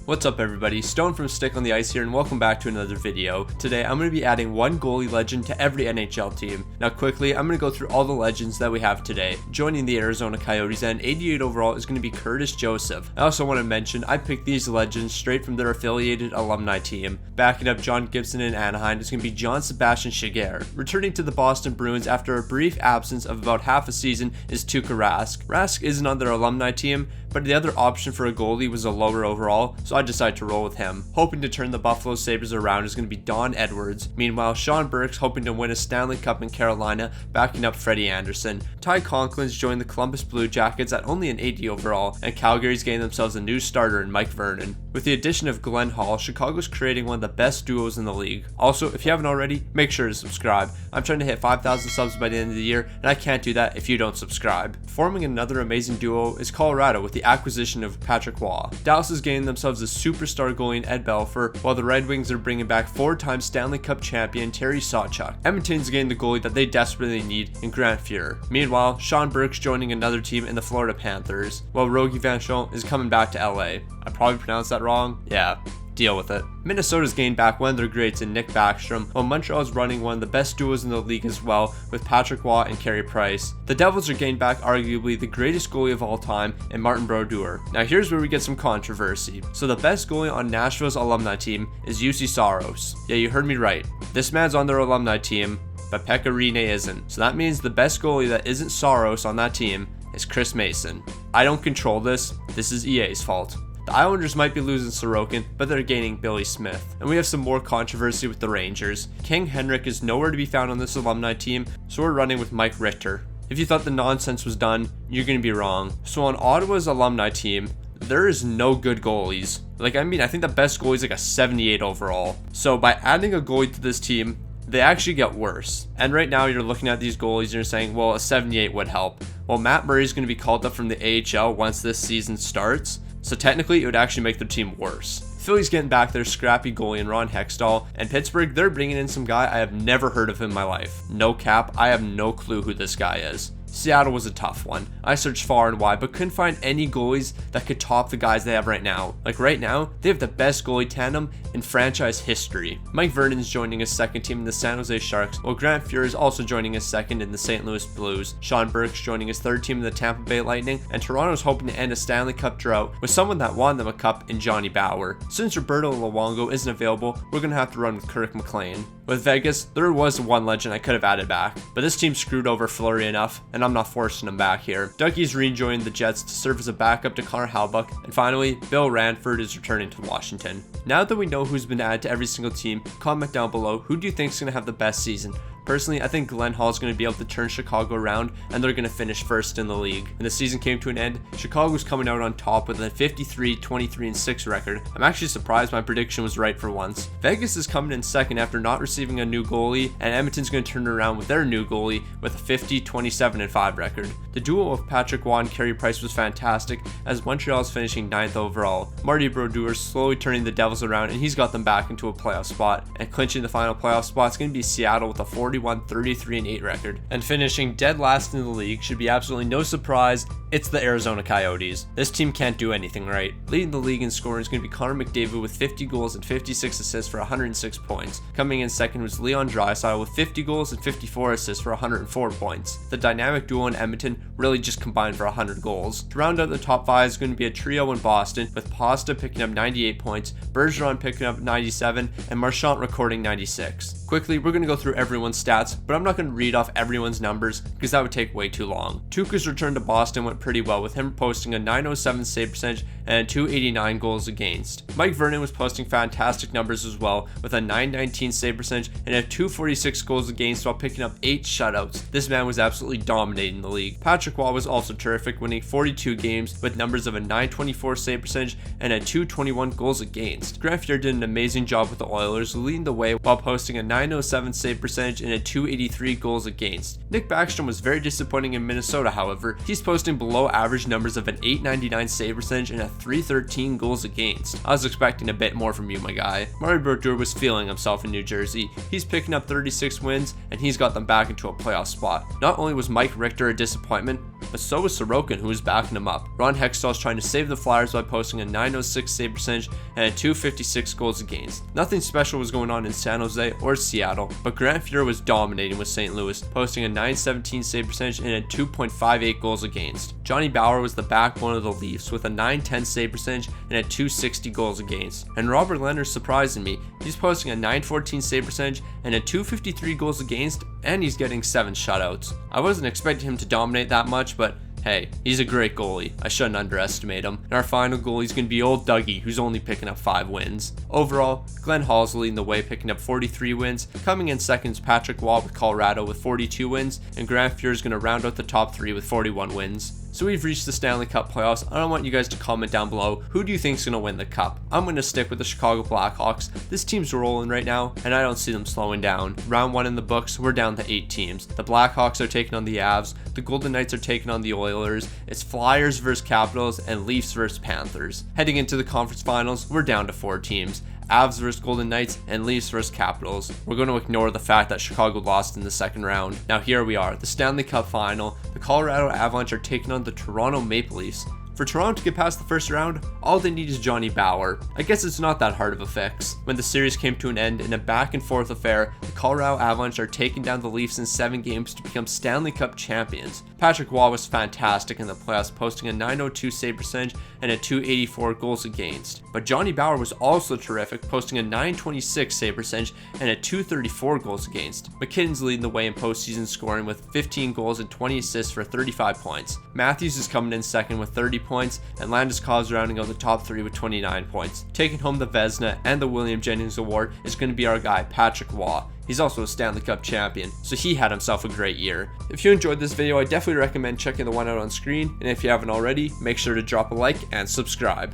What's up everybody, Stone from Stick on the Ice here and welcome back to another video. Today I'm going to be adding one goalie legend to every NHL team. Now quickly, I'm going to go through all the legends that we have today. Joining the Arizona Coyotes at 88 overall is going to be Curtis Joseph. I also want to mention I picked these legends straight from their affiliated alumni team. Backing up John Gibson in Anaheim is going to be John Sebastian Shiger. Returning to the Boston Bruins after a brief absence of about half a season is Tuukka Rask. Rask isn't on their alumni team, but the other option for a goalie was a lower overall, so I decided to roll with him. Hoping to turn the Buffalo Sabres around is going to be Don Edwards. Meanwhile, Sean Burke's hoping to win a Stanley Cup in Carolina, backing up Freddie Anderson. Ty Conklin's joined the Columbus Blue Jackets at only an 80 overall, and Calgary's getting themselves a new starter in Mike Vernon. With the addition of Glenn Hall, Chicago's creating one of the best duos in the league. Also, if you haven't already, make sure to subscribe. I'm trying to hit 5,000 subs by the end of the year, and I can't do that if you don't subscribe. Forming another amazing duo is Colorado with the acquisition of Patrick Waugh. Dallas is gaining themselves a superstar goalie in Ed Belfour, while the Red Wings are bringing back four-time Stanley Cup champion Terry Sawchuk. Edmonton's getting the goalie that they desperately need in Grant Fuhr. Meanwhile, Sean Burke's joining another team in the Florida Panthers, while Rogie Vachon is coming back to LA. I probably pronounced that wrong. Yeah. Deal with it. Minnesota's gained back one of their greats in Nick Backstrom, while Montreal's running one of the best duos in the league as well with Patrick Waugh and Carey Price. The Devils are gained back arguably the greatest goalie of all time in Martin Brodeur. Now here's where we get some controversy. So the best goalie on Nashville's alumni team is UC Saros. Yeah, you heard me right. This man's on their alumni team, but Pekka Rinne isn't. So that means the best goalie that isn't Saros on that team is Chris Mason. I don't control this. This is EA's fault. The Islanders might be losing Sorokin, but they're gaining Billy Smith. And we have some more controversy with the Rangers. King Henrik is nowhere to be found on this alumni team, so we're running with Mike Richter. If you thought the nonsense was done, you're going to be wrong. So on Ottawa's alumni team, there is no good goalies. I think the best goalie is like a 78 overall. So by adding a goalie to this team, they actually get worse. And right now you're looking at these goalies and you're saying, well, a 78 would help. Well, Matt Murray is going to be called up from the AHL once this season starts. So technically, it would actually make their team worse. Philly's getting back their scrappy goalie in Ron Hextall, and Pittsburgh, they're bringing in some guy I have never heard of in my life. No cap, I have no clue who this guy is. Seattle was a tough one. I searched far and wide, but couldn't find any goalies that could top the guys they have right now. Like right now, they have the best goalie tandem in franchise history. Mike Vernon's joining his second team in the San Jose Sharks, while Grant Fuhr is also joining his second in the St. Louis Blues. Sean Burke's joining his third team in the Tampa Bay Lightning, and Toronto's hoping to end a Stanley Cup drought with someone that won them a cup in Johnny Bower. Since Roberto Luongo isn't available, we're going to have to run with Kirk McLean. With Vegas, there was one legend I could have added back, but this team screwed over Fleury enough, and I'm not forcing him back here. Dougie's rejoined the Jets to serve as a backup to Connor Hellebuyck, and finally, Bill Ranford is returning to Washington. Now that we know who's been added to every single team, comment down below who do you think is going to have the best season. Personally, I think Glenn Hall is going to be able to turn Chicago around, and they're going to finish first in the league. When the season came to an end, Chicago was coming out on top with a 53-23-6 record. I'm actually surprised my prediction was right for once. Vegas is coming in second after not receiving a new goalie, and Edmonton's going to turn it around with their new goalie with a 50-27-5 record. The duo of Patrick Waugh and Carey Price was fantastic, as Montreal is finishing 9th overall. Marty Brodeur is slowly turning the Devils around, and he's got them back into a playoff spot. And clinching the final playoff spot is going to be Seattle with a 41-33-8 record. And finishing dead last in the league should be absolutely no surprise, it's the Arizona Coyotes. This team can't do anything right. Leading the league in scoring is going to be Connor McDavid with 50 goals and 56 assists for 106 points. Coming in second was Leon Draisaitl with 50 goals and 54 assists for 104 points. The dynamic duo in Edmonton really just combined for 100 goals. To round out the top 5 is going to be a trio in Boston, with Pasta picking up 98 points, Bergeron picking up 97, and Marchand recording 96. Quickly, we're going to go through everyone's stats, but I'm not going to read off everyone's numbers because that would take way too long. Tuukka's return to Boston went pretty well, with him posting a .907 save percentage and a .289 goals against. Mike Vernon was posting fantastic numbers as well, with a .919 save percentage and a .246 goals against while picking up 8 shutouts. This man was absolutely dominating the league. Patrick Waugh was also terrific, winning 42 games with numbers of a .924 save percentage and a .221 goals against. Grant Fuhr did an amazing job with the Oilers, leading the way while posting a .907 save percentage and a .283 goals against. Nick Backstrom was very disappointing in Minnesota, however. He's posting below average numbers of an .899 save percentage and a .313 goals against. I was expecting a bit more from you, my guy. Marty Brodeur was feeling himself in New Jersey. He's picking up 36 wins, and he's got them back into a playoff spot. Not only was Mike Richter a disappointment, but so was Sorokin, who was backing him up. Ron Hextall's trying to save the Flyers by posting a .906 save percentage and a .256 goals against. Nothing special was going on in San Jose or Seattle, but Grant Fuhr was dominating with St. Louis, posting a .917 save percentage and a 2.58 goals against. Johnny Bower was the backbone of the Leafs with a .910 save percentage and a .260 goals against. And Robert Lehner's surprising me. He's posting a .914 save percentage and a .253 goals against, and he's getting 7 shutouts. I wasn't expecting him to dominate that much, but hey, he's a great goalie. I shouldn't underestimate him. And our final goalie is going to be old Dougie, who's only picking up 5 wins. Overall, Glenn Hall's leading the way, picking up 43 wins. Coming in second is Patrick Waugh with Colorado with 42 wins, and Grant Fuhr is going to round out the top 3 with 41 wins. So we've reached the Stanley Cup playoffs. I want you guys to comment down below, who do you think is going to win the cup? I'm going to stick with the Chicago Blackhawks. This team's rolling right now, and I don't see them slowing down. Round 1 in the books, we're down to 8 teams. The Blackhawks are taking on the Avs, the Golden Knights are taking on the Oilers, it's Flyers versus Capitals, and Leafs versus Panthers. Heading into the conference finals, we're down to 4 teams. Avs versus Golden Knights, and Leafs versus Capitals. We're going to ignore the fact that Chicago lost in the second round. Now here we are, the Stanley Cup final. The Colorado Avalanche are taking on the Toronto Maple Leafs. For Toronto to get past the first round, all they need is Johnny Bower. I guess it's not that hard of a fix. When the series came to an end in a back and forth affair, the Colorado Avalanche are taking down the Leafs in 7 games to become Stanley Cup champions. Patrick Waugh was fantastic in the playoffs, posting a .902 save percentage and a .284 goals against. But Johnny Bower was also terrific, posting a .926 save percentage and a .234 goals against. McKinnon's leading the way in postseason scoring with 15 goals and 20 assists for 35 points. Matthews is coming in second with 30 points, and Landeskog rounding out the top 3 with 29 points. Taking home the Vezina and the William Jennings Award is going to be our guy, Patrick Waugh. He's also a Stanley Cup champion, so he had himself a great year. If you enjoyed this video, I definitely recommend checking the one out on screen, and if you haven't already, make sure to drop a like and subscribe.